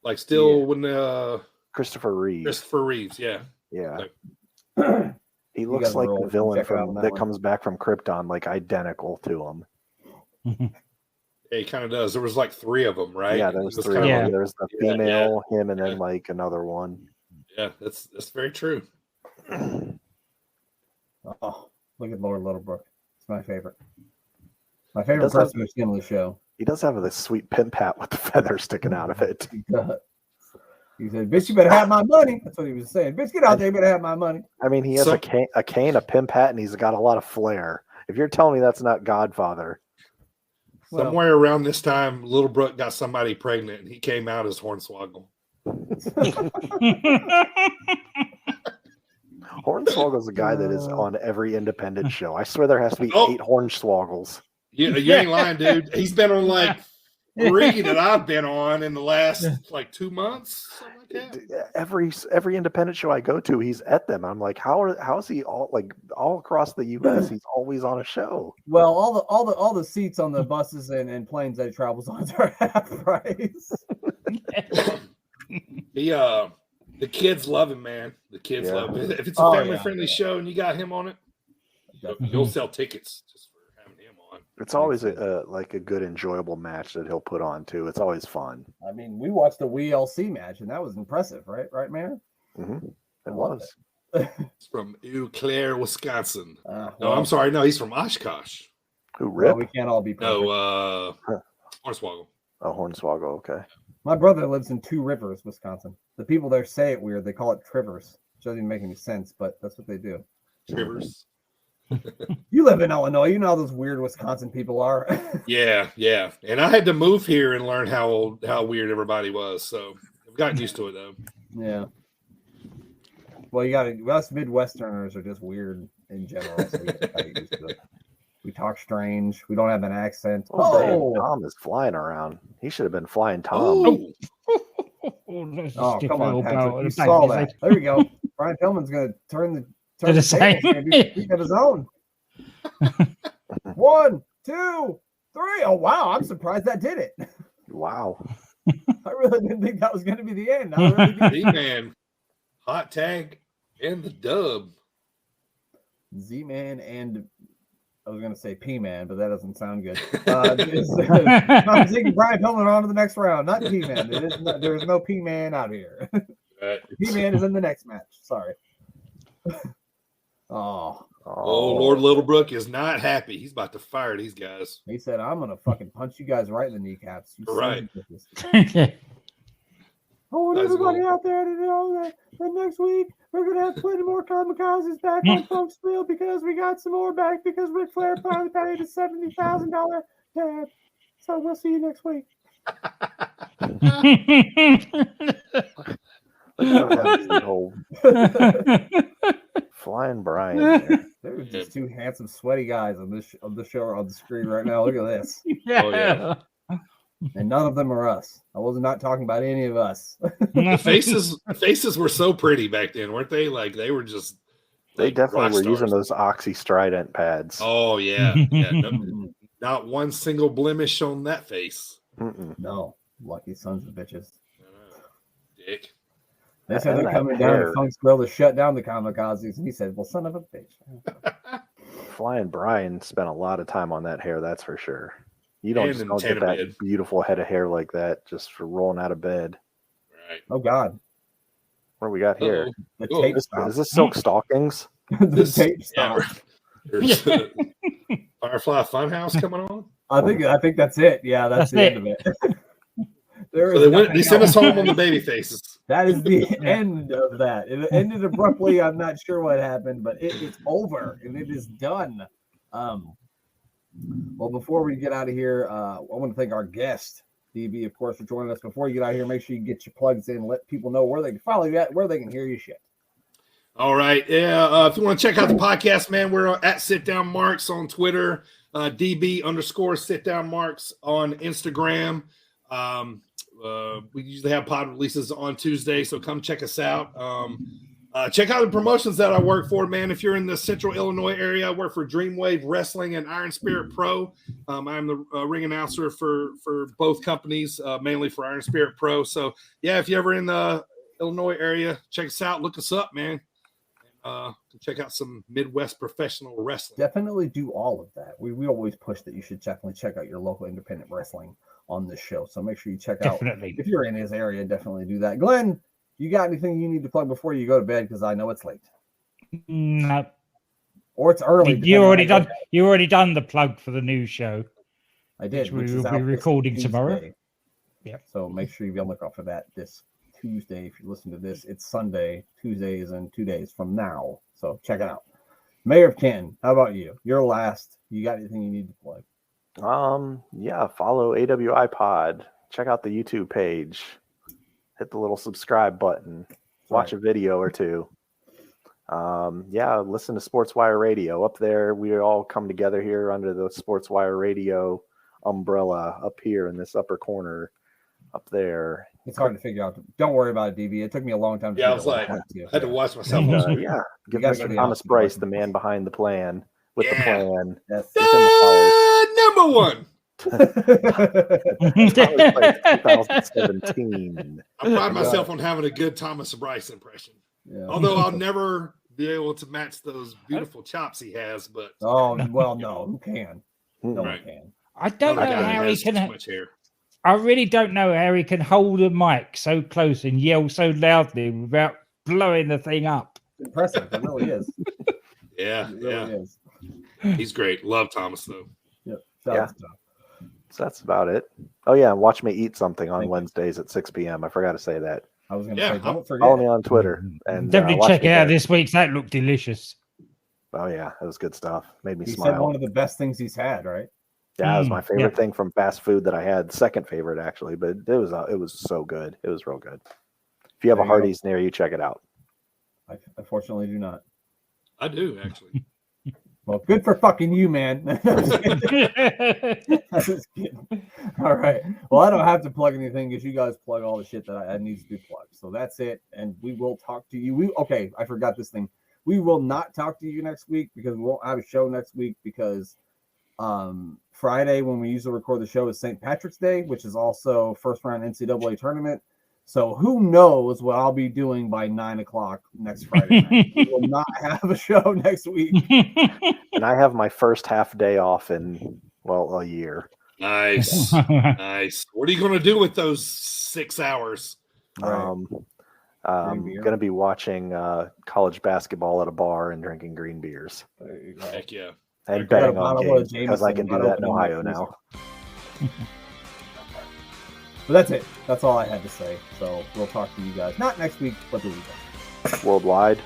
Like still when Christopher Reeves. Yeah. Yeah. He looks like the villain that comes back from Krypton, like identical to him. Yeah, he kind of does. There was like 3 of them, right? Yeah, there was 3 of them. There's the female, him, and then like another one. Yeah, that's very true. Oh, look at Lord Littlebrook. It's my favorite. My favorite person we've seen on the show. He does have this sweet pimp hat with the feather sticking out of it. He said, "Bitch, you better have my money." That's what he was saying. "Bitch, get out there, you better have my money." I mean, he has a cane, a pimp hat, and he's got a lot of flair. If you're telling me that's not Godfather. Somewhere around this time, Littlebrook got somebody pregnant, and he came out as Hornswoggle. Hornswoggle's a guy that is on every independent show. I swear there has to be 8 Hornswoggles. You ain't lying, dude. He's been on like 3 that I've been on in the last like 2 months, something like that. Every independent show I go to, he's at them. I'm like, how is he all across the U.S.? He's always on a show. Well, all the seats on the buses and planes that he travels on are half price. The kids love him, man. The kids love him. If it's a family-friendly show and you got him on it, you'll sell tickets just for having him on. It's always a good, enjoyable match that he'll put on, too. It's always fun. I mean, we watched the WLC match, and that was impressive, right? Right, Mayor? Mm-hmm. It was. It's from Eau Claire, Wisconsin. No, I'm sorry. No, he's from Oshkosh. Who, Well, Rip? we can't all be perfect. No, Hornswoggle. Oh, Hornswoggle. Okay. My brother lives in Two Rivers, Wisconsin. The people there say it weird. They call it Trivers, which doesn't even make any sense, but that's what they do. Trivers. You live in Illinois. You know how those weird Wisconsin people are. Yeah. And I had to move here and learn how weird everybody was. So I've gotten used to it though. Yeah. Well, us Midwesterners are just weird in general. So you gotta get used to it. We talk strange. We don't have an accent. Oh, Tom is flying around. He should have been flying Tom. Oh, Oh, come on, Patrick. You saw that. There we go. Brian Pillman's going to turn the same. He's of his own. 1, 2, 3. Oh, wow. I'm surprised that did it. Wow. I really didn't think that was going to be the end. I really did. Z-Man, hot tag, and the dub. Z-Man and I was going to say P-Man, but that doesn't sound good. I'm taking Brian Pillman on to the next round, not P-Man. There is no P-Man out here. Right. P-Man is in the next match. Sorry. Oh, Lord Littlebrook is not happy. He's about to fire these guys. He said, I'm going to fucking punch you guys right in the kneecaps. Right. I want everybody out there to know that next week we're going to have plenty more kamikazes back on Funkspiel because we got some more back because Ric Flair finally paid a $70,000 tab. So we'll see you next week. Flying Brian. There are just two handsome, sweaty guys on the show on the screen right now. Look at this. Oh, yeah. And none of them are us. I was not talking about any of us. The faces were so pretty back then, weren't they? Like they were just. They like definitely were using those Oxy Strident pads. Oh yeah. No, not one single blemish on that face. No, lucky sons of bitches. Dick. They said they're coming down to Funkspiel to shut down the kamikazes, and he said, "Well, son of a bitch." Flying Brian spent a lot of time on that hair, that's for sure. You don't And just don't get Tana that Bed. beautiful head of hair like that just for rolling out of bed. Right. Oh God, What do we got here? the Oh, tape Is stop. this Silk Stockings? The tape stop. There's Firefly Funhouse coming on. I think that's it. Yeah, that's the end of it. They sent us home on the baby faces. That is the end of that. It ended abruptly. I'm not sure what happened, but it's over and it is done. Well, before we get out of here, I want to thank our guest, DB, of course, for joining us. Before you get out of here, make sure you get your plugs in, let people know where they can follow you at, where they can hear you shit. All right. Yeah. If you want to check out the podcast, man, we're at Sit Down Marks on Twitter, DB_Sit Down Marks on Instagram. We usually have pod releases on Tuesday, so come check us out. Check out the promotions that I work for, man. If you're in the Central Illinois area, I work for Dreamwave Wrestling and Iron Spirit Pro. I'm the ring announcer for both companies, mainly for Iron Spirit Pro. So, yeah, if you're ever in the Illinois area, check us out. Look us up, man. Check out some Midwest professional wrestling. Definitely do all of that. We always push that you should definitely check out your local independent wrestling on this show. So make sure you check out. If you're in his area, definitely do that. Glenn, you got anything you need to plug before you go to bed? Because I know it's late. No. Or it's early. You already done. You already done the plug for the new show. I did. Which we will be recording tomorrow. Yeah. So make sure you be on the lookout for that this Tuesday. If you listen to this, it's Sunday. Tuesday is in 2 days from now. So check it out. Mayor of Ken, how about you? You're last. You got anything you need to plug? Yeah, follow AWIPod. Check out the YouTube page. Hit the little subscribe button. Watch a video or two. Yeah, listen to SportsWire Radio. Up there, we all come together here under the SportsWire Radio umbrella up here in this upper corner up there. It's hard to figure out. Don't worry about it, DB. It took me a long time to I was like, I had to watch myself. Yeah, give Mr. Thomas Bryce, the man behind the plan, with the plan. Yes. Number one. 2017. I pride myself on having a good Thomas Bryce impression. Yeah. Although I'll never be able to match those beautiful chops he has, but no, who can? No one can. I don't know how he can. Much hair. I really don't know how he can hold a mic so close and yell so loudly without blowing the thing up. It's impressive. It really is. Yeah, It really is. He's great. Love Thomas though. Yeah. Yeah. Stuff. So that's about it. Oh yeah, and watch me eat something on Thank you. Wednesdays at 6 p.m. I forgot to say that. I was going to Yeah, say, don't forget. Follow me on Twitter and Definitely watch check me it out there. this week. That looked delicious. Oh yeah, it was good stuff. Made me He said smile. one of the best things he's had, right? Yeah, it was my favorite yeah. thing from fast food that I had. Second favorite actually, but it was so good. It was real good. If you have There a you go. Hardee's near you, check it out. I fortunately do not. I do actually. Well, good for fucking you, man. I'm just kidding. I'm just kidding. All right. Well, I don't have to plug anything because you guys plug all the shit that I need to be plugged. So that's it. And we will talk to you. Okay, I forgot this thing. We will not talk to you next week because we won't have a show next week because Friday when we usually record the show is St. Patrick's Day, which is also first round NCAA tournament. So who knows what I'll be doing by 9:00 next Friday night. We will not have a show next week. And I have my first half day off in a year. Nice. Nice. What are you going to do with those 6 hours? Right. I'm going to be watching college basketball at a bar and drinking green beers. There you go. Heck yeah. And Got a betting on bottle of games because I can do that in Jameson, Ohio now. But that's it. That's all I had to say. So we'll talk to you guys not next week, but the weekend. Worldwide.